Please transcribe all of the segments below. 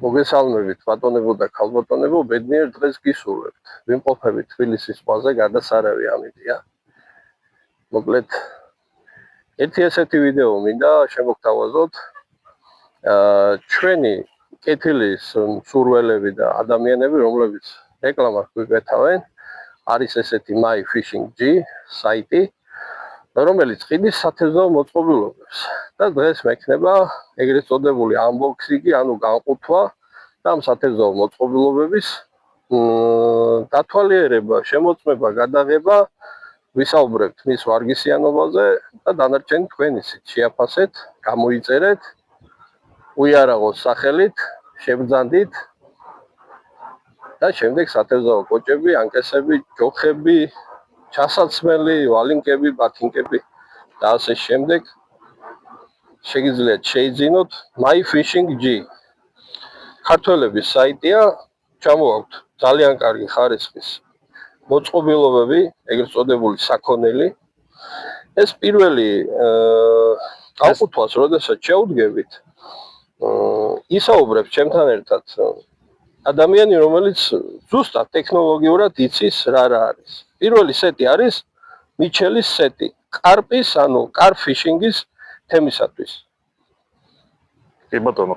მოგესალმებით ბატონებო და ქალბატონებო, ბედნიერ დღეს გისურვებთ. ვიმყოფებით თბილისის ზღვაზე, გადასარავი ამიტია. მოკლედ ერთი ესეთი ვიდეო მინდა შემოგთავაზოთ. ჩვენი კეთილის მსურველები და ადამიანები, რომლებიც რეკლამას გვიკვეთავენ, არის ესეთი My Fishing G საიტი, რომელიც ყიდის სათევზაო მოწყობილობებს. და დღეს მექნება ეგრეთ წოდებული unboxing-ი, ანუ განყუთვა და ამ სათევზაო მოწყობილობების დათვალიერება, შემოწმება, გადაღება, ვისაუბრებთ მის ვარგისიანობაზე და დანარჩენი თქვენ ისიც შეაფასეთ, გამოიწერეთ, უიარაღოს სახელით, შებრძანდით და შემდეგ სათევზაო კოჭები, ანკესები, ჯოხები, ჩასაცმელი, ვალინკები, ბათინკები და ასე შემდეგ შეგიძლიათ შეიძინოთ My Fishing G. ქართველების საიტია, ჩამოაქვთ ძალიან კარგი ხარისხის მოწყობილობები, ეგრეთ წოდებული საქონელი. ეს პირველი განყუთვას, როდესაც შევდგებით, ისაუბრებს ჩემთან ერთად ადამიანი, რომელიც ზუსტად ტექნოლოგიურად იცის რა არის. პირველი სეტი არის მიჩელის სეტი, კარპის, ანუ კარპ ფიშინგის თემისათვის. კი ბატონო.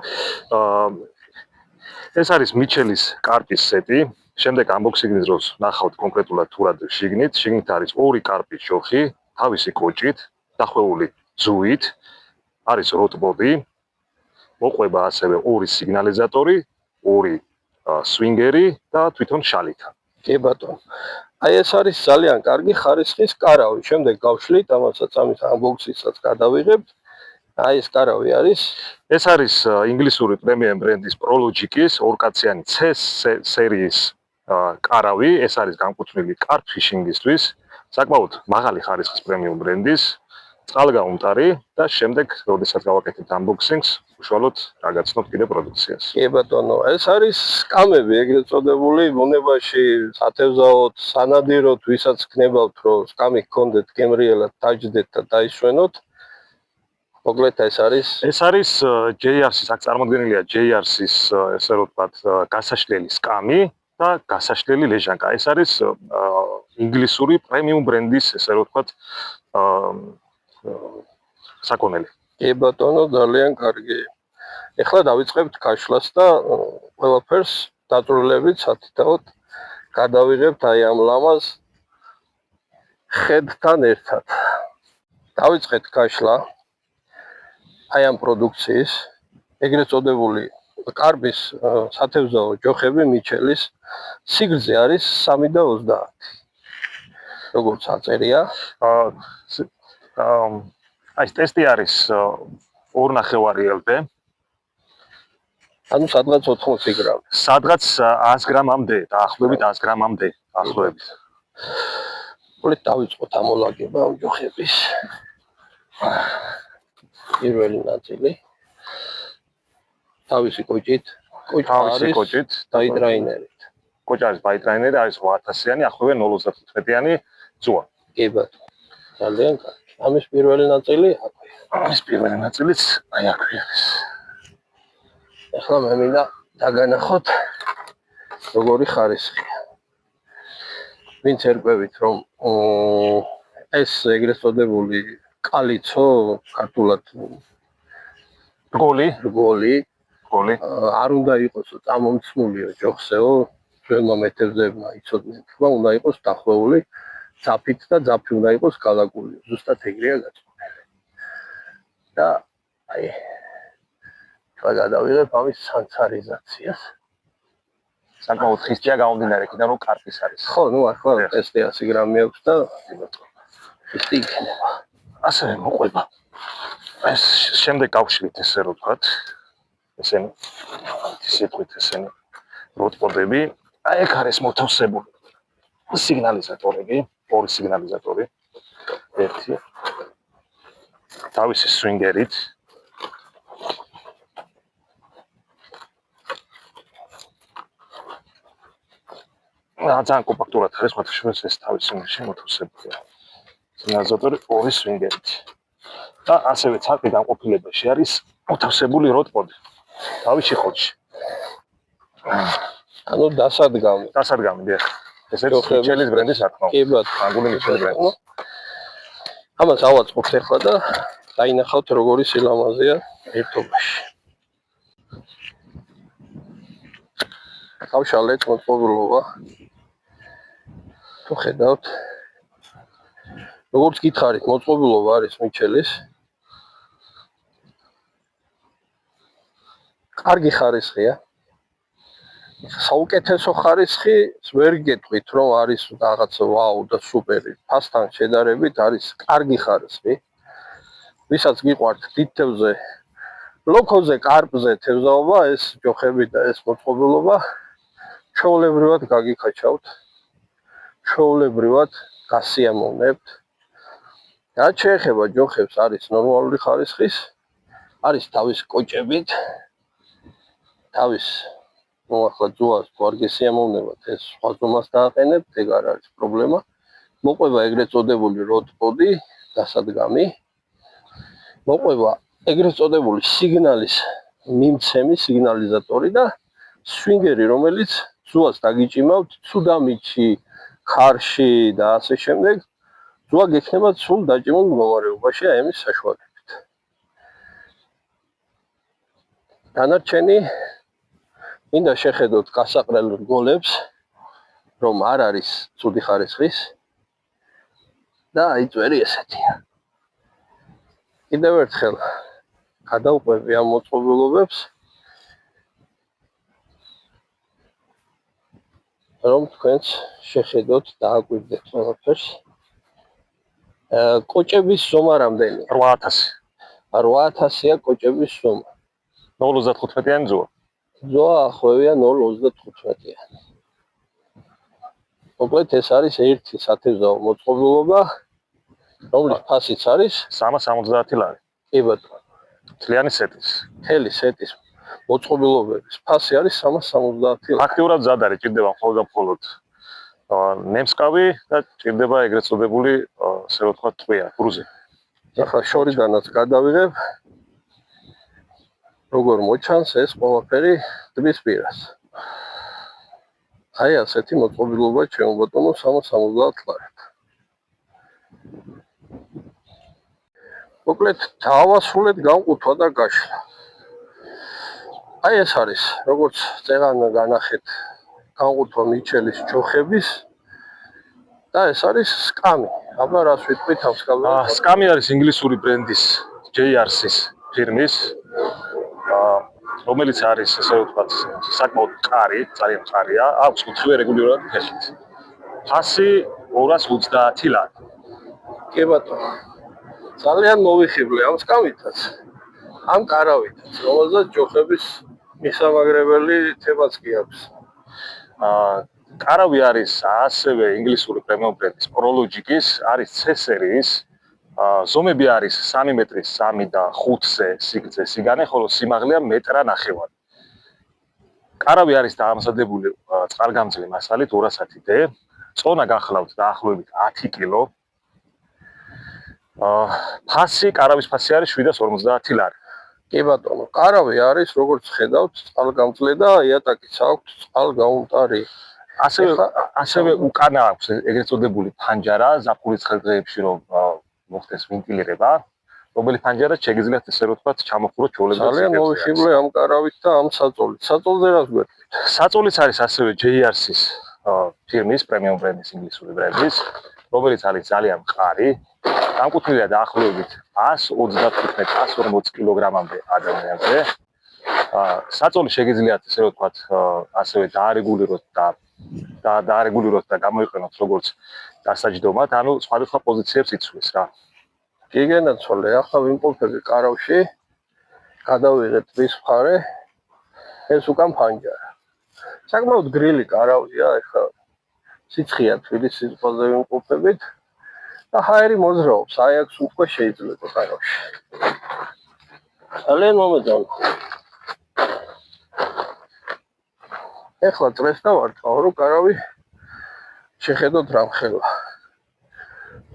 ეს არის მიჩელის კარპის სეტი. შემდეგ unboxing-ის დროს ნახავთ კონკრეტულად თუ რა შიგნით. შიგნით არის ორი კარპის ჯოხი, თავისი კოჭით, დახვეული ძუით, არის როტბოდი, მოყვება ასევე ორი სიგნალიზატორი, ორი სვინგერი და თვითონ შალით. კი ბატონო. აი ეს არის ძალიან კარგი ხარისხის კარავი. შემდეგ გავშლით, ამასაც ამის unboxing-საც გადავიღებთ. აი ეს კარავი არის. ეს არის ინგლისური პრემიუმ ბრენდის Prologic-ის ორკაციანი C სერიის კარავი. ეს არის განკუთვნილი კარპ ფიშინგისთვის. საკმაოდ მაღალი ხარისხის პრემიუმ ბრენდის, წყალგაუმტარი და შემდეგ, როდესაც გავაკეთებთ unboxing-ს, უშუალოდ დაგაცნობთ კიდე პროდუქციას. კი ბატონო, ეს არის სკამები, ეგრეთ წოდებული, ბუნებაში სათევზაოდ, სანადიროდ, ვისაც გნებავთ, რომ სკამი გქონდეთ, გემრიელად დაჯდეთ და დაისვენოთ. მოკლედ ეს არის JRC-ის, აქ წარმოდგენილია JRC-ის, ესე რომ ვთქვათ, გასაშლელი სკამი და გასაშლელი ლეჟანკა. ეს არის ინგლისური პრემიუმ ბრენდის, ესე რომ ვთქვათ, საქონელი. კი ბატონო, ძალიან კარგი. ეხლა დავიწყებთ ქაშლას და ყველაფერს დაწვრილებით სათითაოდ გადავიღებთ აი ამ ლამაზ ხედთან ერთად. დავიწყეთ ქაშლა აი ამ პროდუქციის, ეგრეთ წოდებული კარპის სათევზაო ჯოხები მიჩელის, სიგრძე არის 3 და 30. როგორც აწერია, ეს ტესტი არის 2.5 LP. ანუ სადღაც 80 გრამი. სადღაც 100 გრამამდე, დაახლოებით 100 გრამამდე, დაახლოებით. მოკლედ დავიწყოთ ამოლაგება ამ ჯოხების. პირველი ნაწილი. თავისი კოჭით, დაიდრაინერით. კოჭი არის დაიდრაინერი, არის 8000-იანი, ახლოვე 0.35-იანი ძუა. კი ბატონო. ძალიან კარგი. ამის პირველი ნაწილი აქვეა. ამის პირველი ნაწილიც აი აქვე არის. ეხლა მე მინდა დაგანახოთ როგორი ხარისხია. ვინც ერკვევით, რომ ეს ეგრეთ წოდებული კალიცო, ქართულად რგოლი არ უნდა იყოსო წამომცმულიო ჯოხსეო, ჩვენმა მეთევზეებმა იცოდნენ, რომ უნდა იყოს დახვეული ძაფით და ძაფი უნდა იყოს გალაგული. ზუსტად ეგრეა გაწყვეტილი. და აი ხა გადავიღებ ამის სანცარიზაციას. საკმაოდ ხისჭია გამომდინარე იქიდან, რომ კარპის არის. ხო, ნუ ახლა ტესტი 100 გრამი აქვს და ტესტი იქნება. ასევე მოყვება. ეს შემდეგ გავშლით, ესე რომ ვთქვათ, ესენი სიტყვით ესენი როტბოდები. აი ეგ არის მოთავსებული სიგნალიზატორები, ორი სიგნალიზატორი. ერთი თავისი სვინგერით. ძალიან კომპაქტურად არის, მათ შორის ეს თავისი მოთავსებულია. სიგნალიზატორი ორი სვინგერით. და ასევე ცალკე განყოფილებაში არის მოთავსებული როტბოდი. თავისი ხოჭი. ანუ დასადგამი. დასადგამი დიახ. ეს არის მიჩელის ბრენდის სათქმო. კი ბატონო. ანგული მიჩელის ბრენდის. ამას ავაწყობთ ახლა და დაინახავთ როგორი სილამაზეა ერთობაში. გავშალეთ მოწყობილობა. თუ ხედავთ როგორც გითხარით მოწყობილობა არის მიჩელის. კარგი ხარისხია. საუკეთესო ხარისხი ვერ გეტყვით რომ არის რაღაცა ვაუ და სუპერი. ფასთან შედარებით არის კარგი ხარისხი. ვისაც გიყვართ დიდ თევზზე, ლოქოზე, კარპზე თევზაობა, ეს ჯოხები და ეს მოწყობილობა ჩვეულებრივად გაგიქაჩავთ. ჩვეულებრივად გასიამოვნებთ. რაც შეეხება ჯოხებს, არის ნორმალური ხარისხის, არის თავის კოჭებით, თავის ახლა ძუას თუ არ გესიამოვნებათ, ეს სხვა ზომას დააყენებთ, ეგ არ არის პრობლემა. მოყვება ეგრეთ წოდებული როდპოდი, დასადგამი. მოყვება ეგრეთ წოდებული სიგნალის მიმცემი სიგნალიზატორი და სვინგერი, რომელიც ძუას დაგიჭიმავთ ცუდამიჩი, ხარში და ასე შემდეგ. ძუა გექნება სულ დაჭიმულ მდგომარეობაში აი ამის საშუალებით. დანარჩენი მინდა შეხედოთ გასაყრელ რგოლებს, რომ არ არის ცუდი ხარისხის და აი წვერი ესეთია. კიდევ ერთხელ გადავყვები ამ მოწყობილობებს, რომ თქვენც შეხედოთ და აკვირდეთ ყველაფერს. კოჭების ზომა რამდენია? 8000. 8000-ია კოჭების ზომა. 0.35-იანი ძუა. ძუა ახვევია 0.35-იანი. მოკლედ ეს არის ერთი სათევზაო მოწყობილობა, რომლის ფასიც არის 370 ლარი. კი ბატონო. მთლიანი სეტის. მთელი სეტის მოწყობილობების ფასი არის 370 ლარი. აქტიურად მზად არის, ჭირდება მხოლოდ და მხოლოდ ნემსკავი და ჭირდება ეგრეთ წოდებული, ასე რომ ვთქვათ, ტყვია, ბრუზი. ახლა შორიდანაც გადავიღებ. როგორ მოჩანს ეს ყველაფერი ტბის პირას. აი ასეთი მოწყობილობა ჩემო ბატონო 370 ლარად. მოკლედ დავასრულეთ განყუთვა და გაშლა. აი ეს არის, როგორც წეგან განახეთ, განყუთვა მიჩელის ჯოხების და ეს არის სკამი. აბა რას ვიტყვით ამ სკამს? სკამი არის ინგლისური ბრენდის JRC-ის ფირმის, რომელიც არის, ასე ვთქვათ, საკმაოდ მყარი, ძალიან მყარია, აქვს უცხოური რეგულირებული ფეხით. ფასი 230 ლარი. კი ბატონო. ძალიან მოვიხიბლე ამ სკამითაც. ამ კარავითაც, რომელზეც ჯოხების მისამაგრებელი თემაც კი აქვს. კარავი არის ასევე ინგლისური პრემიუმ ბრენდის პროლოჯიკის, არის C სერიის. ზომები არის 3 მეტრი 3 და 5-ზე სიგრძე სიგანე, ხოლო სიმაღლეა 1.5 მეტრი. კარავი არის დაამზადებული წყალგამძლე მასალით 210D. წონა გახლავთ დაახლოებით 10 კილო. ფასი, კარავის ფასი არის 750 ლარი. კი ბატონო, კარავი არის, როგორც ხედავთ, წყალგამძლე და იატაკიც აქვს წყალგაუმტარი. ასევე უკანა აქვს ეგრეთ წოდებული ფანჯარა ზაფხულის დღეებში, რომ მოხდეს ვენტილირება, რომელი ფანჯარაც შეგიძლიათ ესე რომ ვთქვათ, ჩამოხუროთ ჩვეულებრივ. ძალიან მოვიხიბლე ამ კარავით და ამ საწოლით. საწოლზე რას გვერდით? საწოლიც არის ასევე JRC-ის ფირმის პრემიუმ ბრენდის ინგლისური ბრენდის, რომელიც არის ძალიან მყარი. განკუთვნილია დაახლოებით 135-140 კილოგრამამდე ადამიანზე. საწოლი შეგიძლიათ ესე რომ ვთქვათ, ასევე დაარეგულიროთ და დაარეგულიროთ და გამოიყენოთ როგორც დასაჯდომად, ანუ სხვადასხვა პოზიციებს იცვლის რა. კი გენაცვალე, ახლა ვიმყოფები კარავში, გადავიღეთ ტბის მხარე, ეს უკან ფანჯარა. საკმაოდ გრილი კარავია, ახლა სიცხეა თბილისის ზღვაზე ვიმყოფებით და ჰაერი მოძრაობს, აი აქ უკვე შეიძლება კარავში. ძალიან მომეწონა. ეხლა წრეს დავარტყავ, რომ კარავი შეხედოთ რამხელა.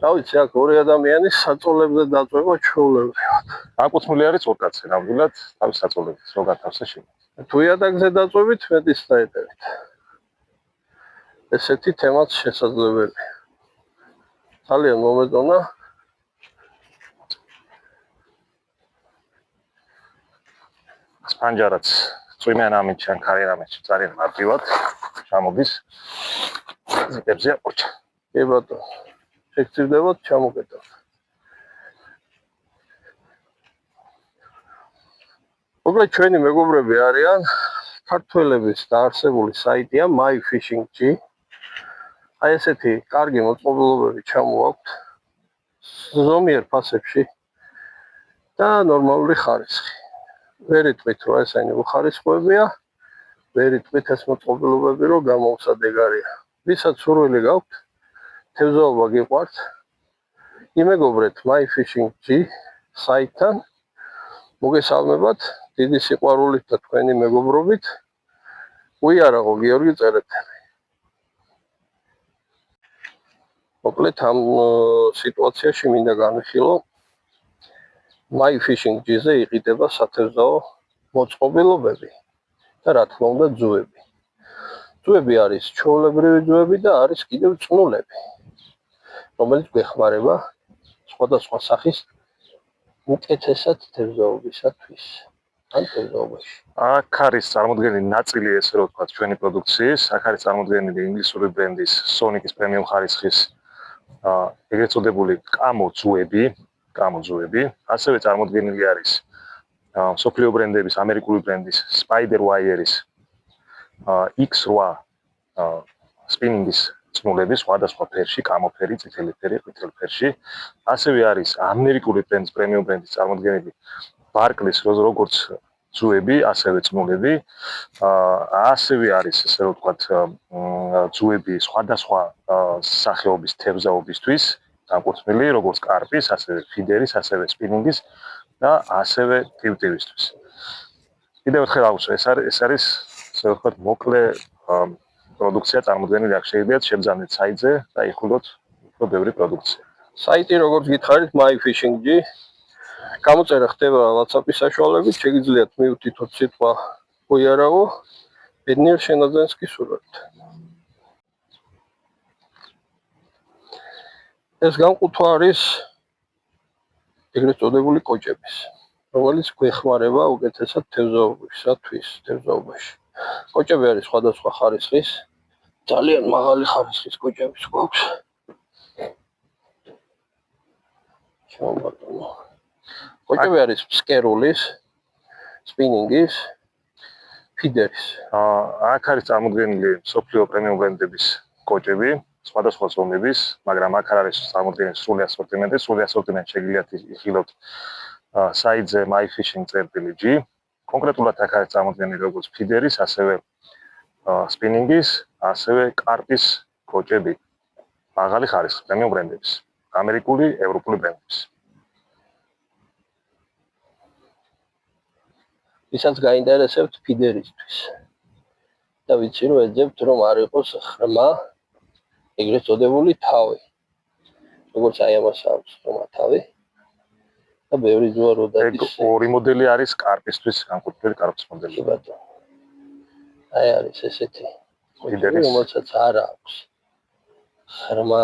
რა ვიცი, აქ ორი ადამიანის საწოლებზე დაწვება ჩვეულებრივად. განკუთვნილი არის ორ კაცი, ნამდვილად თავის საწოლებით, რო გათავსე შენ. თუ იატაკზე დაწვევით, მეტის დაეტევით. ესეთი თემაც შესაძლებელია. ძალიან მომეწონა. სპანჯარაც წვიმიან ამით ან ქარი ამით ძალიან მარტივად ჩამოდის. ზიპებზე აყურჩა. კი ბატონო. შეგწირდებოდ ჩამოგეტევთ. მოკლედ ჩვენი მეგობრები არიან ქართველების დაარსებული საიტია myfishing.gr. აი ესეთი კარგი მოწყობილობები ჩამოაქვთ ზომიერ ფასებში და ნორმალური ხარისხი. ვერ იტყვით, რომ ესენი უხარისხოებია, ვერ იტყვით ეს მოწყობილობები, რომ გამოუსადეგარია. ვისაც სურვილი გაქვთ, თევზაობა გიყვართ, იმეგობრეთ myfishing.gr საიტთან. მოგესალმებათ, დიდი სიყვარულით და თქვენი მეგობრობით. უიარაღო გიორგი წერეთელი. მოკლედ ამ სიტუაციაში მინდა განვიხილო, myfishing.gr-ზე იყიდება სათევზაო მოწყობილობები და რა თქმა უნდა ძუები. ძუები არის ჩვეულებრივი ძუები და არის კიდევ წნულები, რომელიც გვეხმარება სხვადასხვა სახის უკეთესად თევზაობისათვის. ან თევზაობაში. აქ არის წარმოდგენილი ნაწილი, ესე რომ ვთქვათ, ჩვენი პროდუქციის. აქ არის წარმოდგენილი ინგლისური ბრენდის Sonic-ის პრემიუმ ხარისხის ეგრეთ წოდებული კამო ძუები. ასევე წარმოდგენილი არის მსოფლიო ბრენდების, ამერიკული ბრენდის Spider Wire-ის X8 სპინინგის წნულები სხვადასხვა ფერში, კამო ფერი, წითელი ფერი, ყვითელი ფერში. ასევე არის ამერიკული ბრენდის, პრემიუმ ბრენდის წარმოდგენილი Barclays როგორც ძუები, ასევე წნულები. ასევე არის, ესე რომ ვთქვათ, ძუები სხვადასხვა სახეობის თევზაობისთვის, განკუთვნილი როგორც კარპის, ასევე ფიდერის, ასევე სპინინგის და ასევე ტივტივისთვის. კიდევ ერთხელ აღვსო, ეს არის, ესე რომ ვთქვათ, მოკლე პროდუქცია წარმოდგენილი. აქ შეგიძლიათ შეგზავნით საიტზე და იხილოთ უფრო ბევრი პროდუქცია. საიტი როგორც გითხარით myfishing.gr. გამოწერა ხდება WhatsApp-ის საშუალებით, შეგიძლიათ მიუთითოთ სიტყვა უიარაღო, ბედნიერ შენაძენს კი სურვებით. ეს განკუთვა არის ეგრეთ წოდებული კოჭების, რომელიც გვეხმარება უკეთესად თევზაობაში. კოჭები არის სხვადასხვა ხარისხის, ძალიან მაღალი ხარისხის კოჭები გვაქვს. შემოვატანო. კოჭები არის ფსკერულის, სპინინგის, ფიდერის. აქ არის წარმოდგენილი მსოფლიო პრემიუმ ბრენდების კოჭები, სხვადასხვა ზომების, მაგრამ აქ არის წარმოდგენილი სრული ასორტიმენტი. სრული ასორტიმენტი შეგიძლიათ იხილოთ საიტზე myfishing.gr. კონკრეტულად აქ არის წარმოდგენილი როგორც ფიდერის, ასევე სპინინგის, ასევე კარპის კოჭები. მაღალი ხარისხის პრემიუმ ბრენდების, ამერიკული, ევროპული ბრენდების. ვისაც გაინტერესებთ ფიდერისთვის და ვიცი რომ ეძებთ რომ არ იყოს ხრმა ეგრეთ წოდებული თავი, როგორც აი ამას აქვს ხრმა თავი და ბევრი ძუა რო დადის. ორი მოდელი არის კარპისთვის, განკუთვნილი კარპის მოდელი. აი არის ესეთი ფიდერი, რომელსაც არ აქვს ხრმა,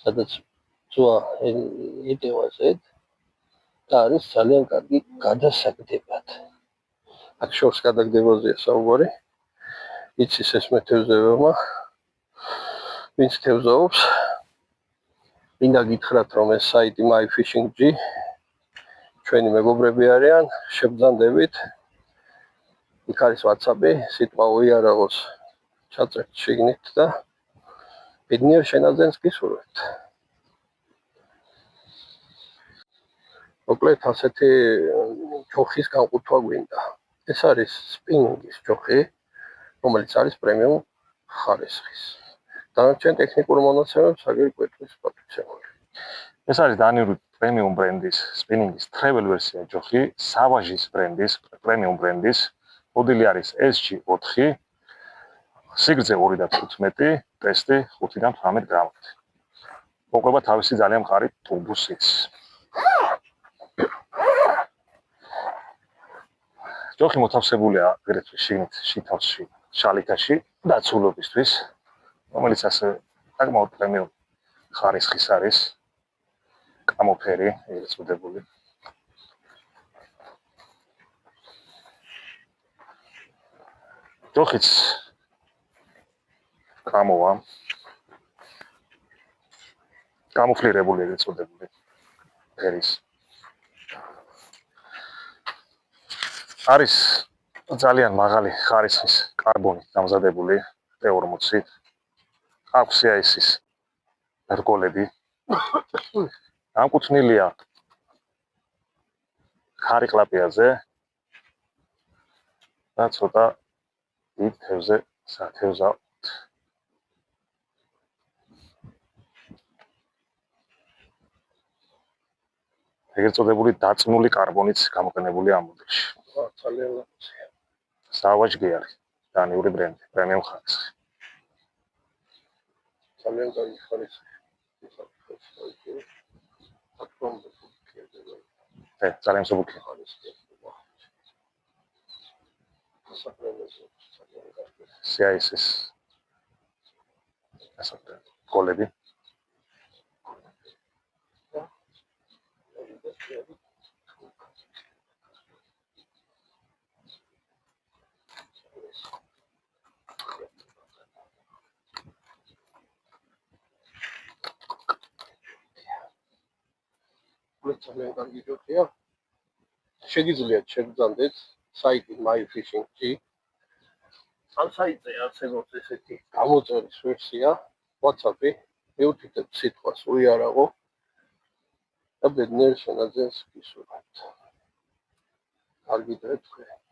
სადაც ძუა იტევაზეთ და არის ძალიან კარგი გადასაგდებად. აქ შორს გადაგდებაზეა საუბარი. იცის ეს მეთევზეებმა, ვინც თევზაობს. მინდა გითხრათ, რომ ეს საიტი myfishing.gr ჩვენი მეგობრები არიან, შეგძანდებით. იქ არის WhatsApp-ი, სიტყვა უიარაღოს ჩაწერთ შიგნით და ბედნიერ შენაძენს გისურვებთ. მოკლედ ასეთი ჯოხის განკუთვა გვინდა. ეს არის სპინინგის ჯოხი, რომელიც არის პრემიუმ ხარისხის. დანარჩენ ტექნიკურ მონაცემებს აგერ გვეტყვის პატიცემული. ეს არის დანიური პრემიუმ ბრენდის სპინინგის travel ვერსია ჯოხი, სავაჟის ბრენდის პრემიუმ ბრენდის. მოდელი არის SG4, სიგრძე 2.15, ტესტი 5-დან 18 გრამით. მოყვება თავისი ძალიან მყარი ტუბუსით. ჯოხი მოთავსებულია აგრეთვე შიგნით შითავსში, შალითაში დაცულობისთვის, რომელიც ასე საკმაოდ პრემიუმ ხარისხის არის. კამოფერი, ეგრეთ წოდებული. ჯოხიც კამოა. კამოფლირებული ეგრეთ წოდებული ფერის. არის ძალიან მაღალი ხარისხის კარბონით დამზადებული T40. აქვს CIS-ის რგოლები. ამკუთვნილია ხარიკლაპიაზე და ცოტა დიდ თევზე სათევზაოდ. ეგრეთ წოდებული დაწნული კარბონიც გამოყენებულია ამ მოდელში. ძალიან ლამაზია. Savage არის დანიური ბრენდი, პრემიუმ ხარისხი. ძალიან კარგი ხარისხი. ძალიან მსუბუქია. CIS-ის რგოლები. ძალიან კარგი ჯოხია. შეგიძლიათ შეგძანდეთ საიტი myfishing.gr. ამ საიტზე არსებობს ესეთი გამოწერის ვერსია, WhatsApp-ი, მივთითებთ სიტყვას უიარაღო და ბედნიერ შენაძენს გისურვებთ. კარგი დღე თქვენ.